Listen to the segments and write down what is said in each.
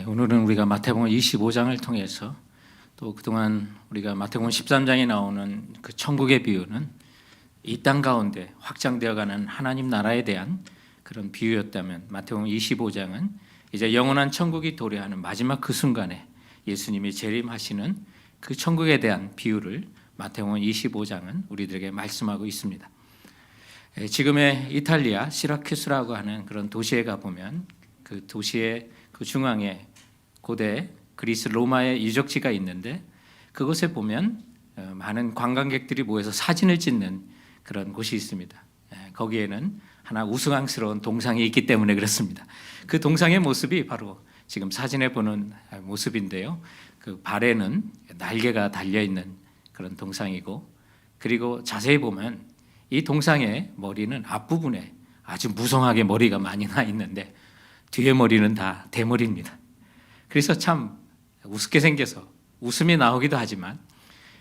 네, 오늘은 우리가 마태복음 25장을 통해서 또 그동안 우리가 마태복음 13장에 나오는 그 천국의 비유는 이 땅 가운데 확장되어가는 하나님 나라에 대한 그런 비유였다면, 마태복음 25장은 이제 영원한 천국이 도래하는 마지막 그 순간에 예수님이 재림하시는 그 천국에 대한 비유를 마태복음 25장은 우리들에게 말씀하고 있습니다. 지금의 이탈리아 시라큐스라고 하는 그런 도시에 가보면 그 도시의 그 중앙에 고대 그리스 로마의 유적지가 있는데, 그곳에 보면 많은 관광객들이 모여서 사진을 찍는 그런 곳이 있습니다. 거기에는 하나 우스꽝스러운 동상이 있기 때문에 그렇습니다. 그 동상의 모습이 바로 지금 사진에 보는 모습인데요, 그 발에는 날개가 달려있는 그런 동상이고, 그리고 자세히 보면 이 동상의 머리는 앞부분에 아주 무성하게 머리가 많이 나 있는데 뒤에 머리는 다 대머리입니다. 그래서 참 우습게 생겨서 웃음이 나오기도 하지만,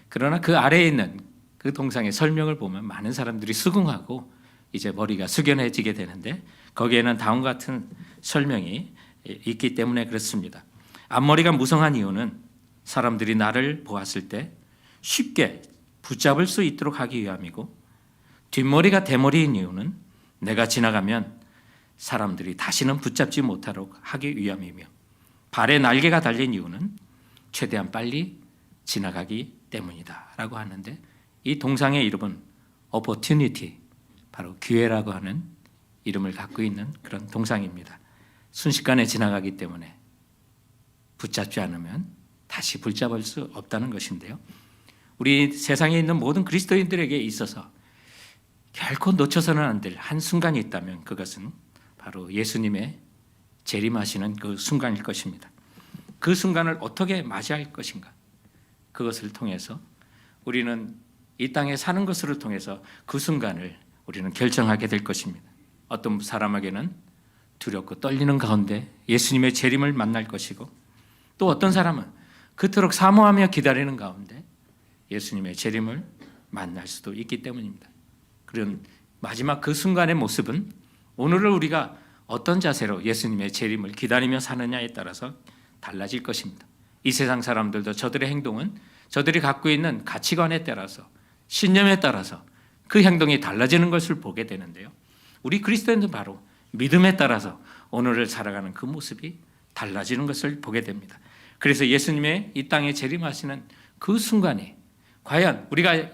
그러나 그 아래에 있는 그 동상의 설명을 보면 많은 사람들이 수긍하고 이제 머리가 숙연해지게 되는데, 거기에는 다음과 같은 설명이 있기 때문에 그렇습니다. 앞머리가 무성한 이유는 사람들이 나를 보았을 때 쉽게 붙잡을 수 있도록 하기 위함이고, 뒷머리가 대머리인 이유는 내가 지나가면 사람들이 다시는 붙잡지 못하도록 하기 위함이며, 발에 날개가 달린 이유는 최대한 빨리 지나가기 때문이다 라고 하는데, 이 동상의 이름은 opportunity, 바로 기회라고 하는 이름을 갖고 있는 그런 동상입니다. 순식간에 지나가기 때문에 붙잡지 않으면 다시 붙잡을 수 없다는 것인데요, 우리 세상에 있는 모든 그리스도인들에게 있어서 결코 놓쳐서는 안 될 한순간이 있다면 그것은 바로 예수님의 재림하시는 그 순간일 것입니다. 그 순간을 어떻게 맞이할 것인가, 그것을 통해서 우리는 이 땅에 사는 것을 통해서 그 순간을 우리는 결정하게 될 것입니다. 어떤 사람에게는 두렵고 떨리는 가운데 예수님의 재림을 만날 것이고, 또 어떤 사람은 그토록 사모하며 기다리는 가운데 예수님의 재림을 만날 수도 있기 때문입니다. 그런 마지막 그 순간의 모습은 오늘을 우리가 어떤 자세로 예수님의 재림을 기다리며 사느냐에 따라서 달라질 것입니다. 이 세상 사람들도 저들의 행동은 저들이 갖고 있는 가치관에 따라서, 신념에 따라서 그 행동이 달라지는 것을 보게 되는데요, 우리 그리스도인은 바로 믿음에 따라서 오늘을 살아가는 그 모습이 달라지는 것을 보게 됩니다. 그래서 예수님의 이 땅에 재림하시는 그 순간이 과연 우리가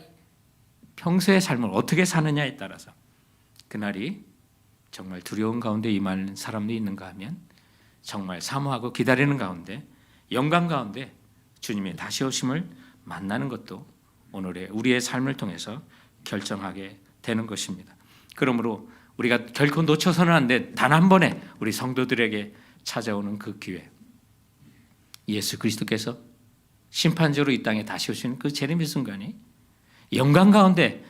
평소의 삶을 어떻게 사느냐에 따라서 그날이 정말 두려운 가운데 임하는 사람도 있는가 하면, 정말 사모하고 기다리는 가운데 영광 가운데 주님의 다시 오심을 만나는 것도 오늘의 우리의 삶을 통해서 결정하게 되는 것입니다. 그러므로 우리가 결코 놓쳐서는 안 돼 단 한 번에 우리 성도들에게 찾아오는 그 기회, 예수 그리스도께서 심판자로 이 땅에 다시 오시는 그 재림의 순간이 영광 가운데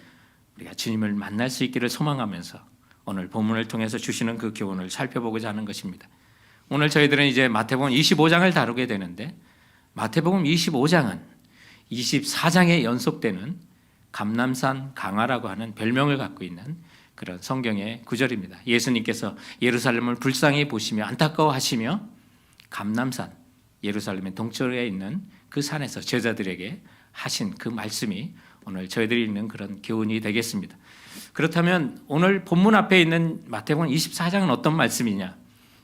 우리가 주님을 만날 수 있기를 소망하면서 오늘 본문을 통해서 주시는 그 교훈을 살펴보고자 하는 것입니다. 오늘 저희들은 이제 마태복음 25장을 다루게 되는데, 마태복음 25장은 24장에 연속되는 감람산 강화라고 하는 별명을 갖고 있는 그런 성경의 구절입니다. 예수님께서 예루살렘을 불쌍히 보시며 안타까워하시며 감람산, 예루살렘의 동쪽에 있는 그 산에서 제자들에게 하신 그 말씀이 오늘 저희들이 읽는 그런 교훈이 되겠습니다. 그렇다면 오늘 본문 앞에 있는 마태복음 24장은 어떤 말씀이냐?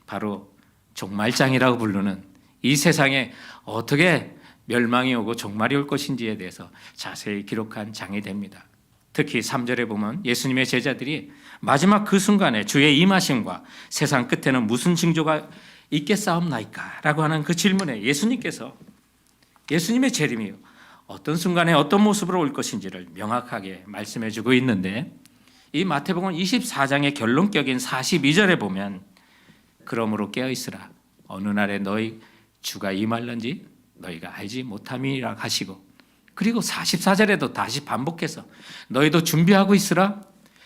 바로 종말장이라고 부르는, 이 세상에 어떻게 멸망이 오고 종말이 올 것인지에 대해서 자세히 기록한 장이 됩니다. 특히 3절에 보면 예수님의 제자들이 마지막 그 순간에 주의 임하심과 세상 끝에는 무슨 징조가 있겠사옵나이까? 라고 하는 그 질문에 예수님께서 예수님의 재림이 어떤 순간에 어떤 모습으로 올 것인지를 명확하게 말씀해 주고 있는데, 이 마태복음 24장의 결론격인 42절에 보면 그러므로 깨어있으라, 어느 날에 너희 주가 임할런지 너희가 알지 못함이라 하시고, 그리고 44절에도 다시 반복해서 너희도 준비하고 있으라,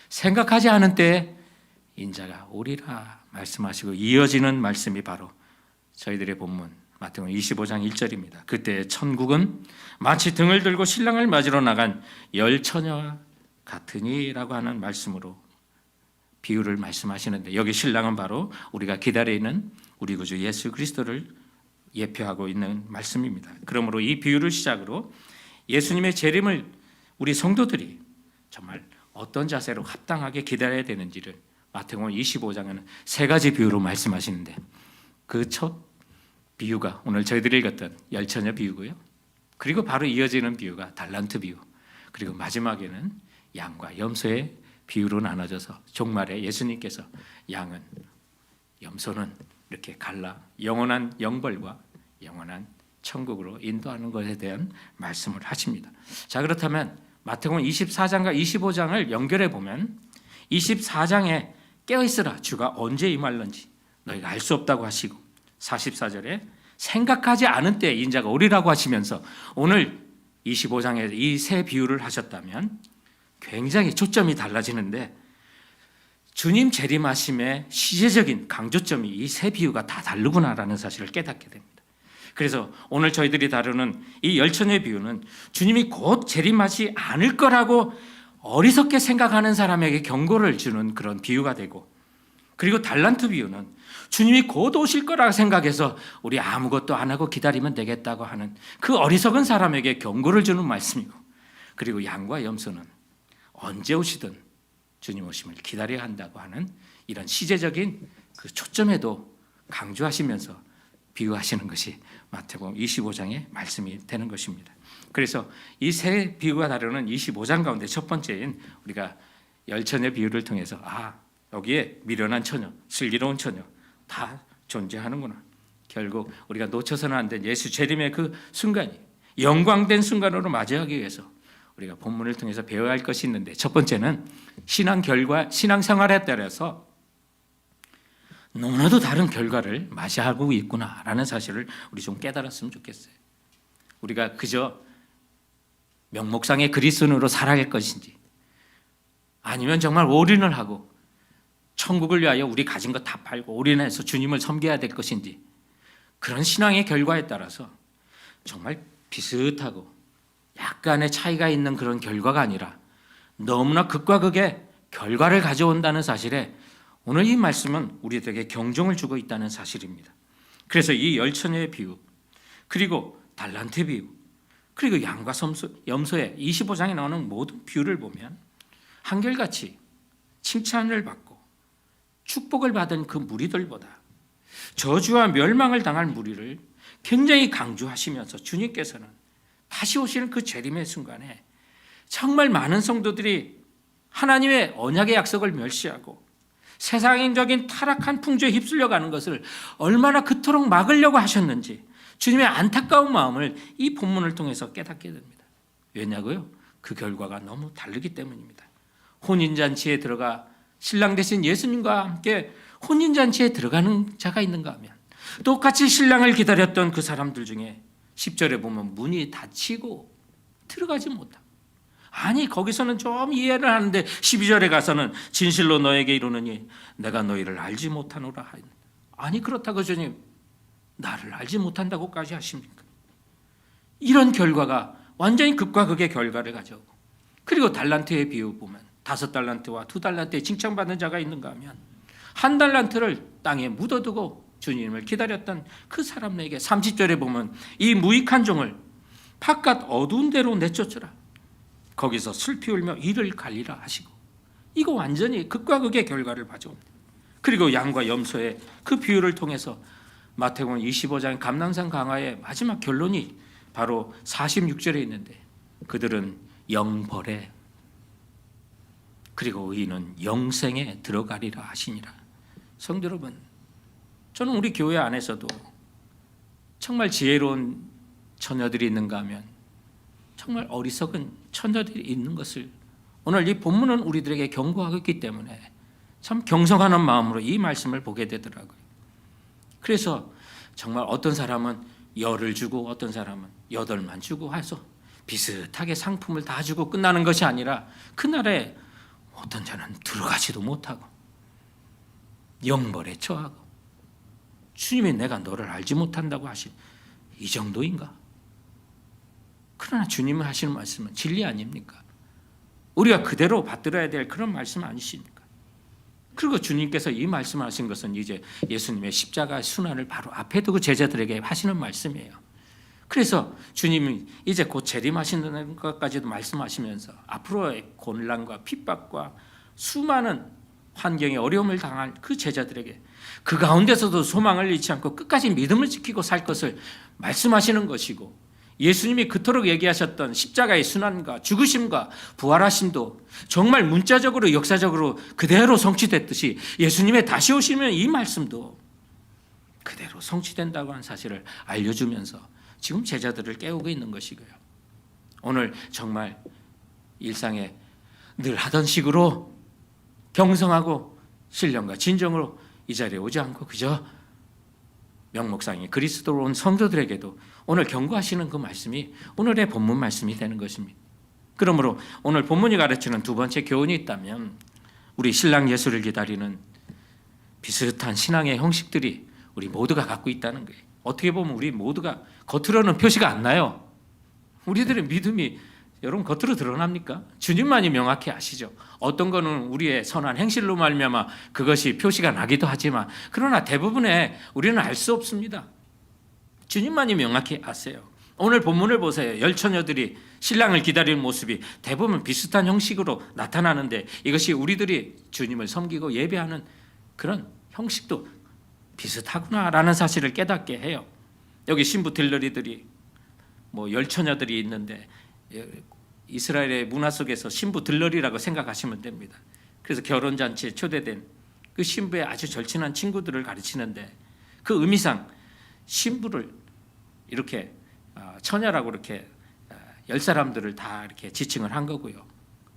생각하지 않은 때에 인자가 오리라 말씀하시고, 이어지는 말씀이 바로 저희들의 본문 마태복음 25장 1절입니다. 그때 천국은 마치 등을 들고 신랑을 맞으러 나간 열 처녀와 같으니라고 하는 말씀으로 비유를 말씀하시는데, 여기 신랑은 바로 우리가 기다리는 우리 구주 예수 그리스도를 예표하고 있는 말씀입니다. 그러므로 이 비유를 시작으로 예수님의 재림을 우리 성도들이 정말 어떤 자세로 합당하게 기다려야 되는지를 마태복음 25장에는 세 가지 비유로 말씀하시는데, 그 첫 비유가 오늘 저희들이 읽었던 열처녀 비유고요. 그리고 바로 이어지는 비유가 달란트 비유, 그리고 마지막에는 양과 염소의 비유로 나눠져서 종말에 예수님께서 양은, 염소는 이렇게 갈라 영원한 영벌과 영원한 천국으로 인도하는 것에 대한 말씀을 하십니다. 자, 그렇다면 마태복음 24장과 25장을 연결해 보면 24장에 깨어있으라 주가 언제 임할는지 너희가 알 수 없다고 하시고, 44절에 생각하지 않은 때에 인자가 오리라고 하시면서 오늘 25장에 이 세 비유를 하셨다면 굉장히 초점이 달라지는데, 주님 재림하심의 시제적인 강조점이 이 세 비유가 다 다르구나라는 사실을 깨닫게 됩니다. 그래서 오늘 저희들이 다루는 이 열처녀의 비유는 주님이 곧 재림하지 않을 거라고 어리석게 생각하는 사람에게 경고를 주는 그런 비유가 되고, 그리고 달란트 비유는 주님이 곧 오실 거라고 생각해서 우리 아무것도 안 하고 기다리면 되겠다고 하는 그 어리석은 사람에게 경고를 주는 말씀이고, 그리고 양과 염소는 언제 오시든 주님 오심을 기다려야 한다고 하는 이런 시제적인 그 초점에도 강조하시면서 비유하시는 것이 마태복음 25장의 말씀이 되는 것입니다. 그래서 이 세 비유가 다루는 25장 가운데 첫 번째인 우리가 열처녀 비유를 통해서 여기에 미련한 처녀, 슬기로운 처녀 다 존재하는구나. 결국 우리가 놓쳐서는 안 된 예수 재림의 그 순간이 영광된 순간으로 맞이하기 위해서 우리가 본문을 통해서 배워야 할 것이 있는데, 첫 번째는 신앙 결과, 신앙 생활에 따라서 너무나도 다른 결과를 맞이하고 있구나라는 사실을 우리 좀 깨달았으면 좋겠어요. 우리가 그저 명목상의 그리스도인으로 살아갈 것인지, 아니면 정말 올인을 하고 천국을 위하여 우리 가진 것 다 팔고 올인해서 주님을 섬겨야 될 것인지, 그런 신앙의 결과에 따라서 정말 비슷하고 약간의 차이가 있는 그런 결과가 아니라 너무나 극과 극의 결과를 가져온다는 사실에 오늘 이 말씀은 우리들에게 경종을 주고 있다는 사실입니다. 그래서 이 열처녀의 비유, 그리고 달란트 비유, 그리고 양과 염소의 25장에 나오는 모든 비유를 보면 한결같이 칭찬을 받고 축복을 받은 그 무리들보다 저주와 멸망을 당할 무리를 굉장히 강조하시면서 주님께서는 다시 오시는 그 재림의 순간에 정말 많은 성도들이 하나님의 언약의 약속을 멸시하고 세상적인 타락한 풍조에 휩쓸려가는 것을 얼마나 그토록 막으려고 하셨는지 주님의 안타까운 마음을 이 본문을 통해서 깨닫게 됩니다. 왜냐고요? 그 결과가 너무 다르기 때문입니다. 혼인잔치에 들어가 신랑 되신 예수님과 함께 혼인잔치에 들어가는 자가 있는가 하면 똑같이 신랑을 기다렸던 그 사람들 중에 10절에 보면 문이 닫히고 들어가지 못하고, 아니 거기서는 좀 이해를 하는데 12절에 가서는 진실로 너에게 이르노니 내가 너희를 알지 못하노라 하니, 아니 그렇다고 주님 나를 알지 못한다고까지 하십니까? 이런 결과가 완전히 극과 극의 결과를 가져오고, 그리고 달란트의 비유 보면 5달란트와 2달란트에 칭찬받는 자가 있는가 하면 1달란트를 땅에 묻어두고 주님을 기다렸던 그 사람에게 30절에 보면 이 무익한 종을 바깥 어두운 데로 내쫓으라, 거기서 슬피 울며 이를 갈리라 하시고, 이거 완전히 극과 극의 결과를 가져옵니다. 그리고 양과 염소의 그 비유를 통해서 마태복음 25장 감람산 강화의 마지막 결론이 바로 46절에 있는데, 그들은 영벌에 그리고 의인은 영생에 들어가리라 하시니라. 성도 여러분, 저는 우리 교회 안에서도 정말 지혜로운 처녀들이 있는가 하면 정말 어리석은 처녀들이 있는 것을 오늘 이 본문은 우리들에게 경고하고 있기 때문에 참 경성하는 마음으로 이 말씀을 보게 되더라고요. 그래서 정말 어떤 사람은 10을 주고 어떤 사람은 8만 주고 해서 비슷하게 상품을 다 주고 끝나는 것이 아니라 그날에 어떤 자는 들어가지도 못하고 영벌에 처하고 주님이 내가 너를 알지 못한다고 하신 이 정도인가? 그러나 주님이 하시는 말씀은 진리 아닙니까? 우리가 그대로 받들어야 될 그런 말씀 아니십니까? 그리고 주님께서 이 말씀하신 것은 이제 예수님의 십자가 순환을 바로 앞에 두고 제자들에게 하시는 말씀이에요. 그래서 주님이 이제 곧 재림하시는 것까지도 말씀하시면서 앞으로의 곤란과 핍박과 수많은 환경에 어려움을 당할 그 제자들에게 그 가운데서도 소망을 잃지 않고 끝까지 믿음을 지키고 살 것을 말씀하시는 것이고, 예수님이 그토록 얘기하셨던 십자가의 순환과 죽으심과 부활하심도 정말 문자적으로 역사적으로 그대로 성취됐듯이 예수님의 다시 오시면 이 말씀도 그대로 성취된다고 하는 사실을 알려주면서 지금 제자들을 깨우고 있는 것이고요. 오늘 정말 일상에 늘 하던 식으로 경성하고 신령과 진정으로 이 자리에 오지 않고 그저 명목상의 그리스도로 온 성도들에게도 오늘 경고하시는 그 말씀이 오늘의 본문 말씀이 되는 것입니다. 그러므로 오늘 본문이 가르치는 두 번째 교훈이 있다면, 우리 신랑 예수를 기다리는 비슷한 신앙의 형식들이 우리 모두가 갖고 있다는 거예요. 어떻게 보면 우리 모두가 겉으로는 표시가 안 나요. 우리들의 믿음이 여러분 겉으로 드러납니까? 주님만이 명확히 아시죠. 어떤 거는 우리의 선한 행실로 말미암아 그것이 표시가 나기도 하지만, 그러나 대부분의 우리는 알 수 없습니다. 주님만이 명확히 아세요. 오늘 본문을 보세요. 열처녀들이 신랑을 기다리는 모습이 대부분 비슷한 형식으로 나타나는데, 이것이 우리들이 주님을 섬기고 예배하는 그런 형식도 비슷하구나라는 사실을 깨닫게 해요. 여기 신부 들러리들이 열처녀들이 있는데, 이스라엘의 문화 속에서 신부 들러리라고 생각하시면 됩니다. 그래서 결혼잔치에 초대된 그 신부의 아주 절친한 친구들을 가르치는데, 그 의미상 신부를 이렇게 처녀라고 이렇게 열 사람들을 다 이렇게 지칭을 한 거고요.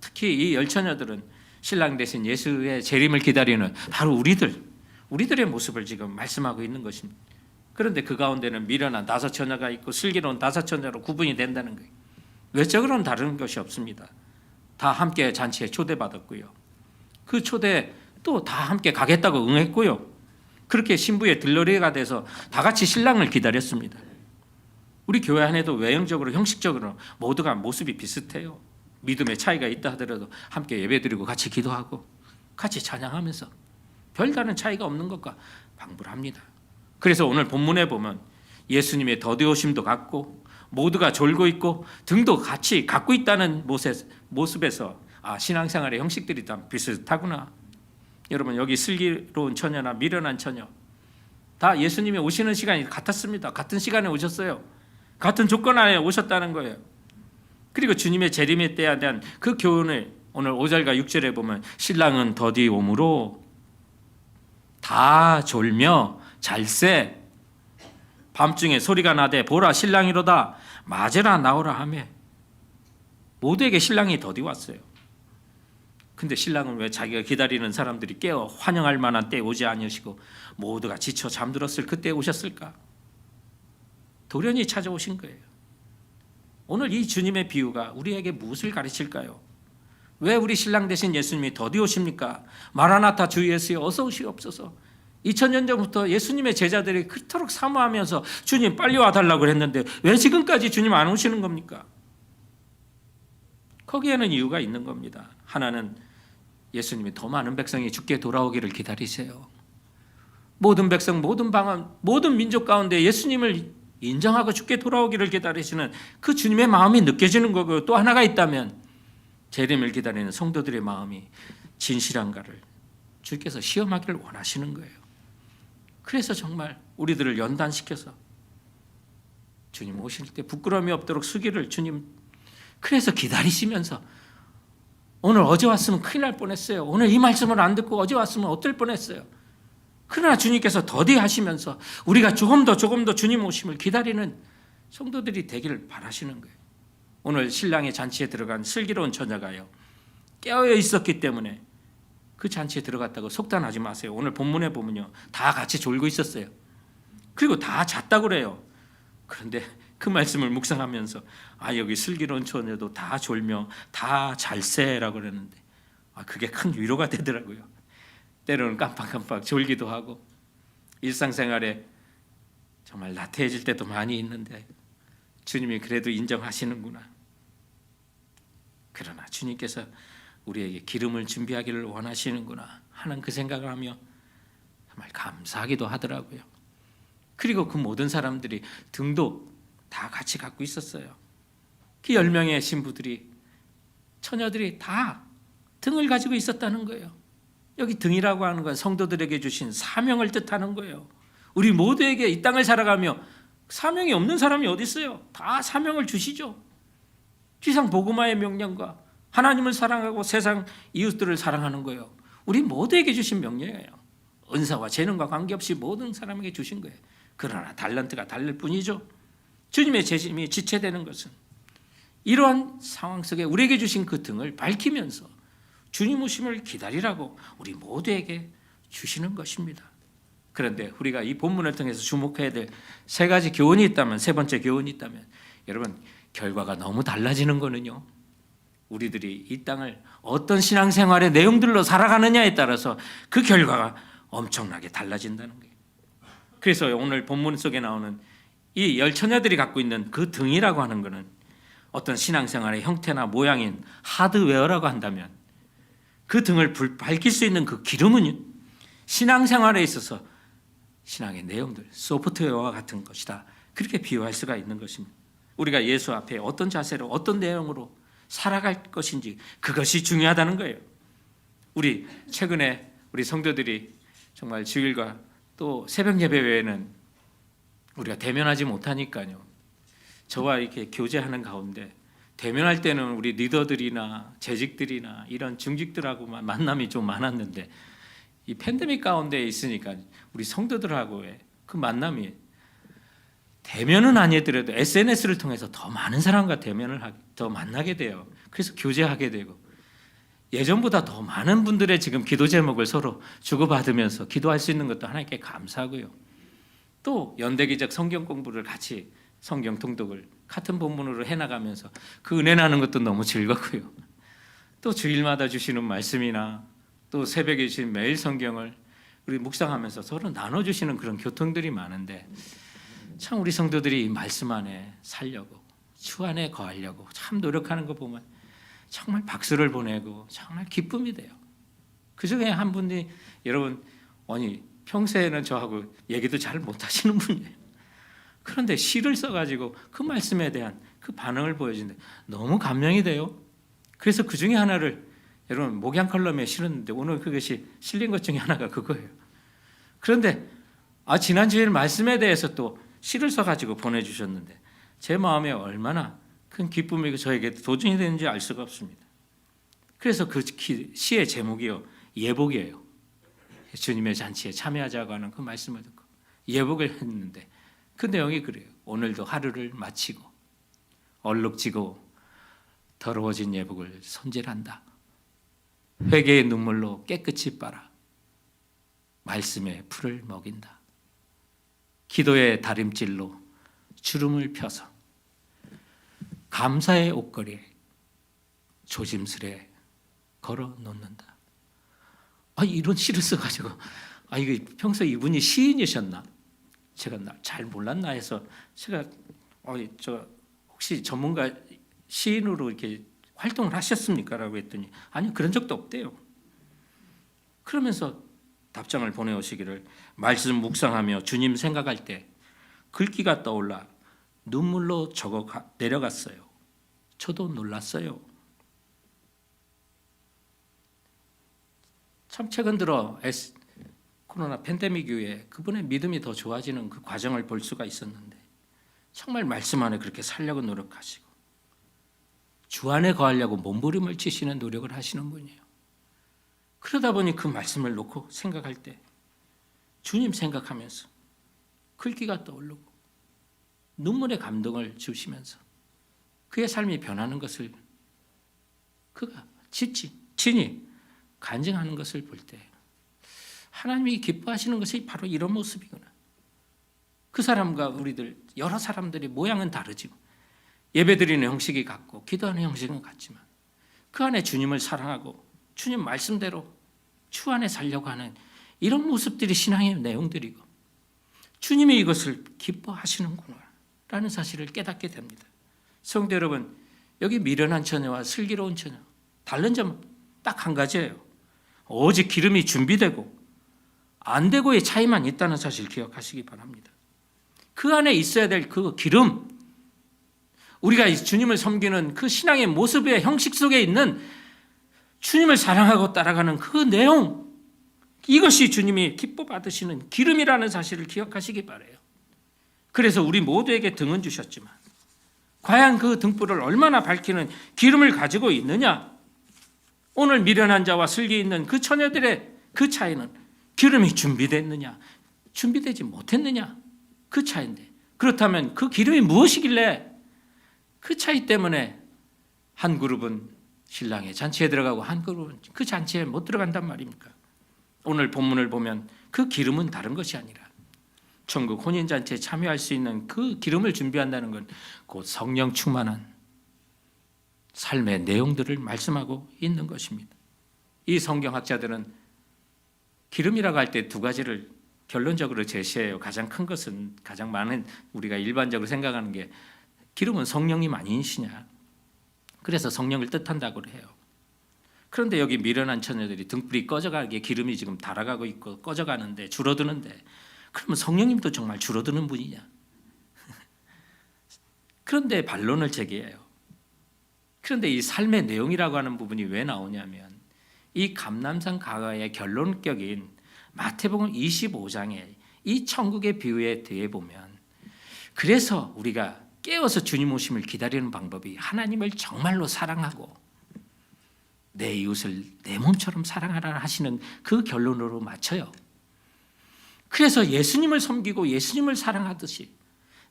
특히 이 열처녀들은 신랑 대신 예수의 재림을 기다리는 바로 우리들의 모습을 지금 말씀하고 있는 것입니다. 그런데 그 가운데는 미련한 다섯 처녀가 있고 슬기로운 다섯 처녀로 구분이 된다는 거예요. 외적으로는 다른 것이 없습니다. 다 함께 잔치에 초대받았고요. 그 초대 또 다 함께 가겠다고 응했고요. 그렇게 신부의 들러리가 돼서 다 같이 신랑을 기다렸습니다. 우리 교회 안에도 외형적으로 형식적으로 모두가 모습이 비슷해요. 믿음의 차이가 있다 하더라도 함께 예배드리고 같이 기도하고 같이 찬양하면서 별다른 차이가 없는 것과 방불합니다. 그래서 오늘 본문에 보면 예수님의 더디오심도 같고 모두가 졸고 있고 등도 같이 갖고 있다는 모습에서 신앙생활의 형식들이 다 비슷하구나. 여러분, 여기 슬기로운 처녀나 미련한 처녀 다 예수님이 오시는 시간이 같았습니다. 같은 시간에 오셨어요. 같은 조건 안에 오셨다는 거예요. 그리고 주님의 재림의 때에 대한 그 교훈을 오늘 5절과 6절에 보면, 신랑은 더디 오므로 다 졸며 잘세, 밤중에 소리가 나되 보라 신랑이로다, 맞으라 나오라 하며. 모두에게 신랑이 더디 왔어요. 근데 신랑은 왜 자기가 기다리는 사람들이 깨어 환영할 만한 때에 오지 아니하시고 모두가 지쳐 잠들었을 그때 오셨을까? 돌연히 찾아오신 거예요. 오늘 이 주님의 비유가 우리에게 무엇을 가르칠까요? 왜 우리 신랑 대신 예수님이 더디 오십니까? 마라나타 주 예수여 어서 오시옵소서. 2000년 전부터 예수님의 제자들이 그토록 사모하면서 주님 빨리 와달라고 했는데 왜 지금까지 주님 안 오시는 겁니까? 거기에는 이유가 있는 겁니다. 하나는 예수님이 더 많은 백성이 주께 돌아오기를 기다리세요. 모든 백성, 모든 방언, 모든 민족 가운데 예수님을 인정하고 주께 돌아오기를 기다리시는 그 주님의 마음이 느껴지는 거고, 또 하나가 있다면 재림을 기다리는 성도들의 마음이 진실한가를 주께서 시험하기를 원하시는 거예요. 그래서 정말 우리들을 연단시켜서 주님 오실 때 부끄러움이 없도록 수기를 주님, 그래서 기다리시면서 오늘 어제 왔으면 큰일 날 뻔했어요. 오늘 이 말씀을 안 듣고 어제 왔으면 어떨 뻔했어요. 그러나 주님께서 더디하시면서 우리가 조금 더 주님 오심을 기다리는 성도들이 되기를 바라시는 거예요. 오늘 신랑의 잔치에 들어간 슬기로운 처녀가요, 깨어 있었기 때문에 그 잔치에 들어갔다고 속단하지 마세요. 오늘 본문에 보면요, 다 같이 졸고 있었어요. 그리고 다 잤다고 그래요. 그런데 그 말씀을 묵상하면서 여기 슬기로운 처녀도 다 졸며 다 잘세라고 그랬는데 그게 큰 위로가 되더라고요. 때로는 깜빡깜빡 졸기도 하고 일상생활에 정말 나태해질 때도 많이 있는데 주님이 그래도 인정하시는구나. 그러나 주님께서 우리에게 기름을 준비하기를 원하시는구나 하는 그 생각을 하며 정말 감사하기도 하더라고요. 그리고 그 모든 사람들이 등도 다 같이 갖고 있었어요. 그 10명의 신부들이, 처녀들이 다 등을 가지고 있었다는 거예요. 여기 등이라고 하는 건 성도들에게 주신 사명을 뜻하는 거예요. 우리 모두에게 이 땅을 살아가며 사명이 없는 사람이 어디 있어요? 다 사명을 주시죠. 지상 복음화의 명령과 하나님을 사랑하고 세상 이웃들을 사랑하는 거예요. 우리 모두에게 주신 명령이에요. 은사와 재능과 관계없이 모든 사람에게 주신 거예요. 그러나 달란트가 다를 뿐이죠. 주님의 재심이 지체되는 것은 이러한 상황 속에 우리에게 주신 그 등을 밝히면서 주님 오심을 기다리라고 우리 모두에게 주시는 것입니다. 그런데 우리가 이 본문을 통해서 주목해야 될 세 가지 교훈이 있다면, 세 번째 교훈이 있다면, 여러분, 결과가 너무 달라지는 거는요, 우리들이 이 땅을 어떤 신앙생활의 내용들로 살아가느냐에 따라서 그 결과가 엄청나게 달라진다는 거예요. 그래서 오늘 본문 속에 나오는 이 10처녀들이 갖고 있는 그 등이라고 하는 것은 어떤 신앙생활의 형태나 모양인 하드웨어라고 한다면, 그 등을 밝힐 수 있는 그 기름은 신앙생활에 있어서 신앙의 내용들, 소프트웨어와 같은 것이다. 그렇게 비유할 수가 있는 것입니다. 우리가 예수 앞에 어떤 자세로, 어떤 내용으로 살아갈 것인지, 그것이 중요하다는 거예요. 우리 최근에 우리 성도들이 정말 주일과 또 새벽 예배 외에는 우리가 대면하지 못하니까요, 저와 이렇게 교제하는 가운데 대면할 때는 우리 리더들이나 재직들이나 이런 중직들하고만 만남이 좀 많았는데, 이 팬데믹 가운데 있으니까 우리 성도들하고의 그 만남이 대면은 아니더라도 SNS를 통해서 더 많은 사람과 더 만나게 돼요. 그래서 교제하게 되고, 예전보다 더 많은 분들의 지금 기도 제목을 서로 주고받으면서 기도할 수 있는 것도 하나님께 감사하고요. 또 연대기적 성경 공부를 같이, 성경 통독을 같은 본문으로 해나가면서 그 은혜 나는 것도 너무 즐겁고요. 또 주일마다 주시는 말씀이나 또 새벽에 주신 매일 성경을 우리 묵상하면서 서로 나눠주시는 그런 교통들이 많은데, 참 우리 성도들이 이 말씀 안에 살려고, 주 안에 거하려고 참 노력하는 거 보면 정말 박수를 보내고 정말 기쁨이 돼요. 그 중에 한 분이, 여러분, 아니 평소에는 저하고 얘기도 잘 못하시는 분이에요. 그런데 시를 써가지고 그 말씀에 대한 그 반응을 보여주는데 너무 감명이 돼요. 그래서 그 중에 하나를 여러분 목양 컬럼에 실었는데 오늘 그것이 실린 것 중에 하나가 그거예요. 그런데 지난주에 말씀에 대해서 또 시를 써가지고 보내주셨는데 제 마음에 얼마나 큰 기쁨이고 저에게 도전이 되는지 알 수가 없습니다. 그래서 그 시의 제목이요, 예복이에요. 주님의 잔치에 참여하자고 하는 그 말씀을 듣고 예복을 했는데 그 내용이 그래요. 오늘도 하루를 마치고 얼룩지고 더러워진 예복을 손질한다. 회개의 눈물로 깨끗이 빨아 말씀의 풀을 먹인다. 기도의 다림질로 주름을 펴서 감사의 옷걸이에 조심스레 걸어 놓는다. 이런 시를 써가지고 이거 평소 이분이 시인이셨나? 제가 잘 몰랐나 해서 제가 혹시 전문가 시인으로 이렇게 활동을 하셨습니까? 라고 했더니 아니요, 그런 적도 없대요. 그러면서 답장을 보내오시기를, 말씀 묵상하며 주님 생각할 때 글귀가 떠올라 눈물로 적어 내려갔어요. 저도 놀랐어요. 참 최근 들어 코로나 팬데믹 이후에 그분의 믿음이 더 좋아지는 그 과정을 볼 수가 있었는데, 정말 말씀 안에 그렇게 살려고 노력하시고 주 안에 거하려고 몸부림을 치시는 노력을 하시는 분이에요. 그러다 보니 그 말씀을 놓고 생각할 때 주님 생각하면서 글귀가 떠오르고 눈물의 감동을 주시면서 그의 삶이 변하는 것을 그가 친히 간증하는 것을 볼 때 하나님이 기뻐하시는 것이 바로 이런 모습이구나. 그 사람과 우리들 여러 사람들이 모양은 다르지만 예배드리는 형식이 같고 기도하는 형식은 같지만 그 안에 주님을 사랑하고 주님 말씀대로 주 안에 살려고 하는 이런 모습들이 신앙의 내용들이고 주님이 이것을 기뻐하시는구나 라는 사실을 깨닫게 됩니다. 성도 여러분, 여기 미련한 처녀와 슬기로운 처녀, 다른 점 딱 한 가지예요. 오직 기름이 준비되고 안 되고의 차이만 있다는 사실 기억하시기 바랍니다. 그 안에 있어야 될 그 기름, 우리가 주님을 섬기는 그 신앙의 모습의 형식 속에 있는 주님을 사랑하고 따라가는 그 내용, 이것이 주님이 기뻐 받으시는 기름이라는 사실을 기억하시기 바라요. 그래서 우리 모두에게 등은 주셨지만 과연 그 등불을 얼마나 밝히는 기름을 가지고 있느냐? 오늘 미련한 자와 슬기 있는 그 처녀들의 그 차이는 기름이 준비됐느냐, 준비되지 못했느냐, 그 차이인데, 그렇다면 그 기름이 무엇이길래 그 차이 때문에 한 그룹은 신랑의 잔치에 들어가고 한 그룹은 그 잔치에 못 들어간단 말입니까? 오늘 본문을 보면 그 기름은 다른 것이 아니라 천국 혼인잔치에 참여할 수 있는 그 기름을 준비한다는 건 곧 성령 충만한 삶의 내용들을 말씀하고 있는 것입니다. 이 성경학자들은 기름이라고 할 때 두 가지를 결론적으로 제시해요. 가장 큰 것은, 가장 많은 우리가 일반적으로 생각하는 게 기름은 성령님 아니시냐, 그래서 성령을 뜻한다고 해요. 그런데 여기 미련한 처녀들이 등불이 꺼져가기에 기름이 지금 달아가고 있고 꺼져가는데, 줄어드는데, 그러면 성령님도 정말 줄어드는 분이냐? 그런데 반론을 제기해요. 그런데 이 삶의 내용이라고 하는 부분이 왜 나오냐면, 이 감람산 가가의 결론격인 마태복음 25장의 이 천국의 비유에 대해 보면, 그래서 우리가 깨어서 주님 오심을 기다리는 방법이 하나님을 정말로 사랑하고 내 이웃을 내 몸처럼 사랑하라 하시는 그 결론으로 맞춰요. 그래서 예수님을 섬기고 예수님을 사랑하듯이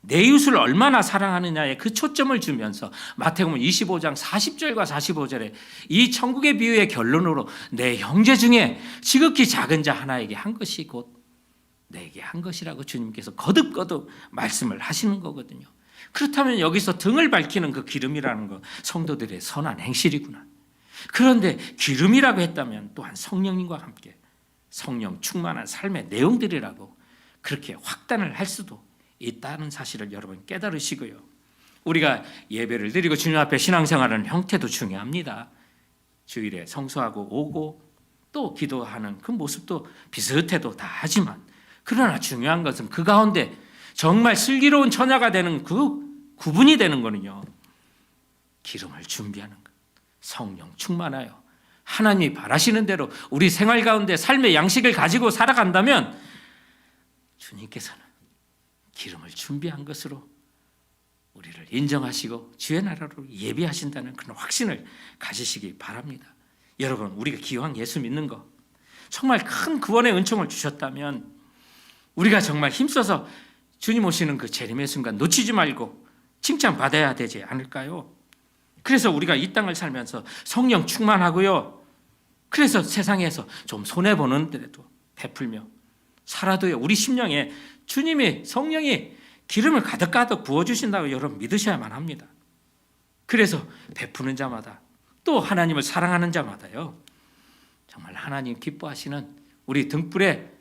내 이웃을 얼마나 사랑하느냐에 그 초점을 주면서 마태복음 25장 40절과 45절에 이 천국의 비유의 결론으로 내 형제 중에 지극히 작은 자 하나에게 한 것이 곧 내게 한 것이라고 주님께서 거듭거듭 말씀을 하시는 거거든요. 그렇다면 여기서 등을 밝히는 그 기름이라는 건 성도들의 선한 행실이구나. 그런데 기름이라고 했다면 또한 성령님과 함께 성령 충만한 삶의 내용들이라고 그렇게 확단을 할 수도 있다는 사실을 여러분 깨달으시고요. 우리가 예배를 드리고 주님 앞에 신앙생활하는 형태도 중요합니다. 주일에 성수하고 오고 또 기도하는 그 모습도 비슷해도 다 하지만, 그러나 중요한 것은 그 가운데 정말 슬기로운 처녀가 되는 그 구분이 되는 거는요, 기름을 준비하는 것, 성령 충만하여 하나님이 바라시는 대로 우리 생활 가운데 삶의 양식을 가지고 살아간다면 주님께서는 기름을 준비한 것으로 우리를 인정하시고 주의 나라로 예비하신다는 그런 확신을 가지시기 바랍니다. 여러분, 우리가 기왕 예수 믿는 거, 정말 큰 구원의 은총을 주셨다면 우리가 정말 힘써서 주님 오시는 그 재림의 순간 놓치지 말고 칭찬받아야 되지 않을까요? 그래서 우리가 이 땅을 살면서 성령 충만하고요, 그래서 세상에서 좀 손해보는 데도 베풀며 살아도요, 우리 심령에 주님이, 성령이 기름을 가득가득 부어주신다고 여러분 믿으셔야만 합니다. 그래서 베푸는 자마다 또 하나님을 사랑하는 자마다요, 정말 하나님 기뻐하시는 우리 등불에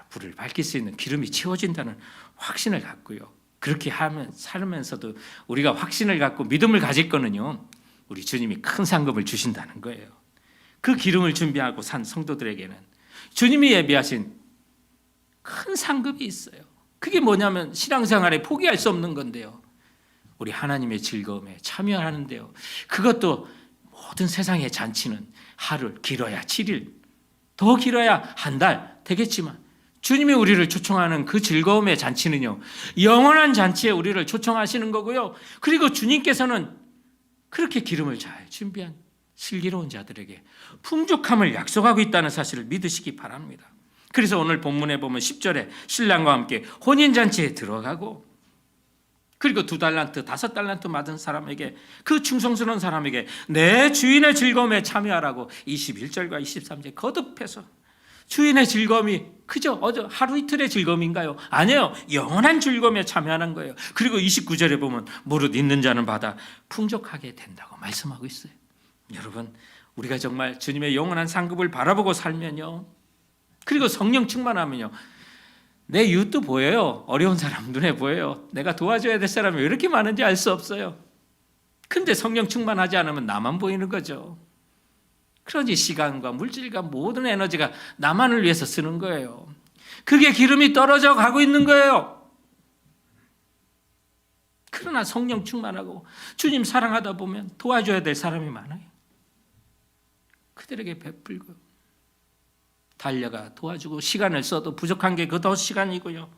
불을 밝힐 수 있는 기름이 채워진다는 확신을 갖고요, 그렇게 하면 살면서도 우리가 확신을 갖고 믿음을 가질 거는요, 우리 주님이 큰 상급을 주신다는 거예요. 그 기름을 준비하고 산 성도들에게는 주님이 예비하신 큰 상급이 있어요. 그게 뭐냐면 신앙생활에 포기할 수 없는 건데요, 우리 하나님의 즐거움에 참여하는데요, 그것도 모든 세상의 잔치는 하루 길어야 7일, 더 길어야 한 달 되겠지만 주님이 우리를 초청하는 그 즐거움의 잔치는요, 영원한 잔치에 우리를 초청하시는 거고요, 그리고 주님께서는 그렇게 기름을 잘 준비한 슬기로운 자들에게 풍족함을 약속하고 있다는 사실을 믿으시기 바랍니다. 그래서 오늘 본문에 보면 10절에 신랑과 함께 혼인잔치에 들어가고, 그리고 2달란트, 5달란트 받은 사람에게, 그 충성스러운 사람에게 내 주인의 즐거움에 참여하라고 21절과 23절 거듭해서, 주인의 즐거움이 그저 하루 이틀의 즐거움인가요? 아니에요. 영원한 즐거움에 참여하는 거예요. 그리고 29절에 보면 무릇 있는 자는 받아 풍족하게 된다고 말씀하고 있어요. 여러분, 우리가 정말 주님의 영원한 상급을 바라보고 살면요, 그리고 성령 충만하면요, 내 이웃도 보여요. 어려운 사람 눈에 보여요. 내가 도와줘야 될 사람이 왜 이렇게 많은지 알 수 없어요. 근데 성령 충만하지 않으면 나만 보이는 거죠. 그러니 시간과 물질과 모든 에너지가 나만을 위해서 쓰는 거예요. 그게 기름이 떨어져 가고 있는 거예요. 그러나 성령 충만하고 주님 사랑하다 보면 도와줘야 될 사람이 많아요. 그들에게 베풀고 달려가 도와주고 시간을 써도 부족한 게 그 더 시간이고요.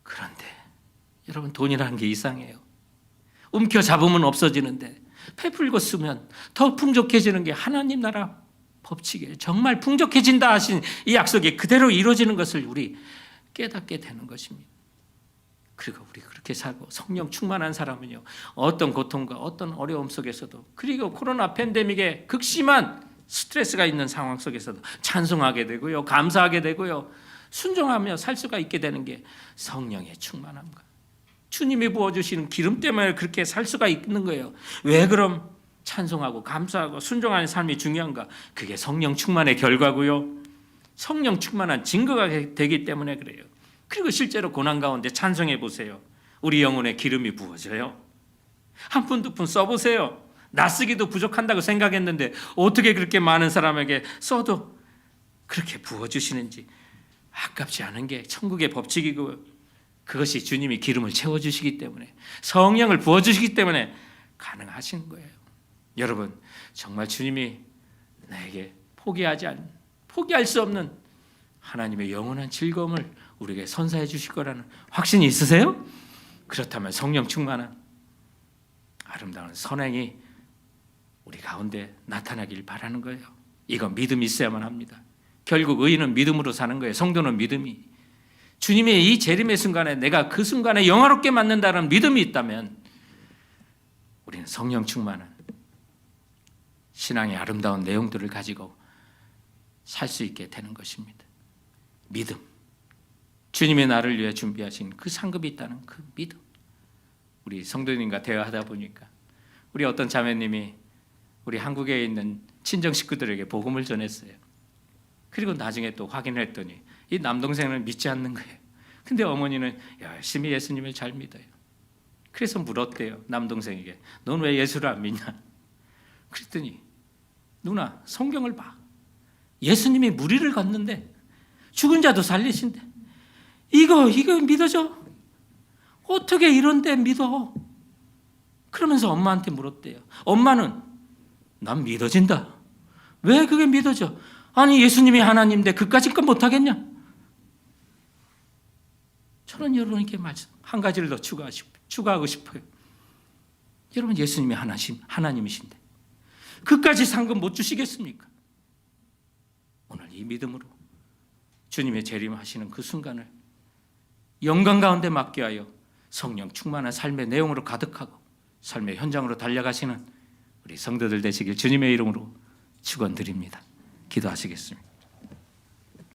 그런데 여러분, 돈이라는 게 이상해요. 움켜잡으면 없어지는데 베풀고 쓰면 더 풍족해지는 게 하나님 나라 법칙이에요. 정말 풍족해진다 하신 이 약속이 그대로 이루어지는 것을 우리 깨닫게 되는 것입니다. 그리고 우리 그렇게 살고 성령 충만한 사람은요, 어떤 고통과 어떤 어려움 속에서도, 그리고 코로나 팬데믹의 극심한 스트레스가 있는 상황 속에서도 찬송하게 되고요, 감사하게 되고요, 순종하며 살 수가 있게 되는 게 성령의 충만함과 주님이 부어주시는 기름 때문에 그렇게 살 수가 있는 거예요. 왜 그럼 찬송하고 감사하고 순종하는 삶이 중요한가? 그게 성령 충만의 결과고요, 성령 충만한 증거가 되기 때문에 그래요. 그리고 실제로 고난 가운데 찬송해 보세요. 우리 영혼에 기름이 부어져요. 한 푼 두 푼 써보세요. 나 쓰기도 부족한다고 생각했는데 어떻게 그렇게 많은 사람에게 써도 그렇게 부어주시는지, 아깝지 않은 게 천국의 법칙이고, 그것이 주님이 기름을 채워주시기 때문에, 성령을 부어주시기 때문에 가능하신 거예요. 여러분, 정말 주님이 나에게 포기할 수 없는 하나님의 영원한 즐거움을 우리에게 선사해 주실 거라는 확신이 있으세요? 그렇다면 성령 충만한 아름다운 선행이 우리 가운데 나타나길 바라는 거예요. 이건 믿음이 있어야만 합니다. 결국 의인은 믿음으로 사는 거예요. 성도는 믿음이. 주님의 이 재림의 순간에 내가 그 순간에 영화롭게 맞는다는 믿음이 있다면 우리는 성령 충만한 신앙의 아름다운 내용들을 가지고 살 수 있게 되는 것입니다. 믿음. 주님의 나를 위해 준비하신 그 상급이 있다는 그 믿음. 우리 성도님과 대화하다 보니까 우리 어떤 자매님이 우리 한국에 있는 친정 식구들에게 복음을 전했어요. 그리고 나중에 또 확인했더니 이 남동생은 믿지 않는 거예요. 근데 어머니는 열심히 예수님을 잘 믿어요. 그래서 물었대요, 남동생에게. 넌 왜 예수를 안 믿냐? 그랬더니, 누나, 성경을 봐. 예수님이 무리를 걷는데 죽은 자도 살리신대. 이거 믿어져? 어떻게 이런 데 믿어? 그러면서 엄마한테 물었대요. 엄마는 난 믿어진다. 왜 그게 믿어져? 아니, 예수님이 하나님인데 그까짓 건 못하겠냐? 저는 여러분에게 말씀 한 가지를 더 추가하고 싶어요. 여러분, 예수님이 하나님이신데 그까지 상급 못 주시겠습니까? 오늘 이 믿음으로 주님의 재림하시는 그 순간을 영광 가운데 맡게 하여 성령 충만한 삶의 내용으로 가득하고 삶의 현장으로 달려가시는 우리 성도들 되시길 주님의 이름으로 축원드립니다. 기도하시겠습니다.